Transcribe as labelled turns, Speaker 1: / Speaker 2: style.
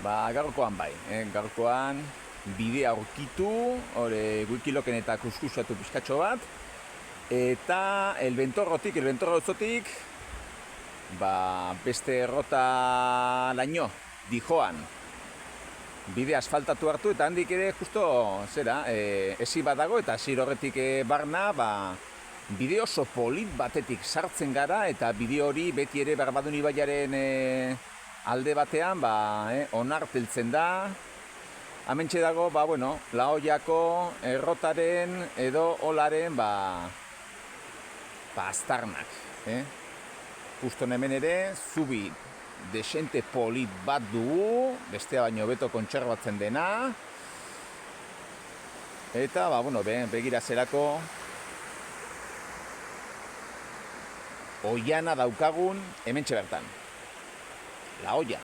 Speaker 1: Gaurkoan bai, gaurkoan bidea aurkitu, hori Wikiloken eta kuskusatu pizkatxo bat, eta elbentorrotik, beste errota laino, Dijoan, bide asfaltatu hartu, eta handik ere justo, esi bat dago, eta hasi horretik barna, bide oso polit batetik sartzen gara, eta bide hori beti ere Barbadun ibaiaren alde batean, onarteltzen da. Hementxe dago, Laoiako errotaren edo olaren, aztarnak. Justo hemen ere, zubi desente polit bat dugu, bestea baino beto kontserbatzen dena. Eta, begira zerako oiana daukagun hementxe bertan. Laoia.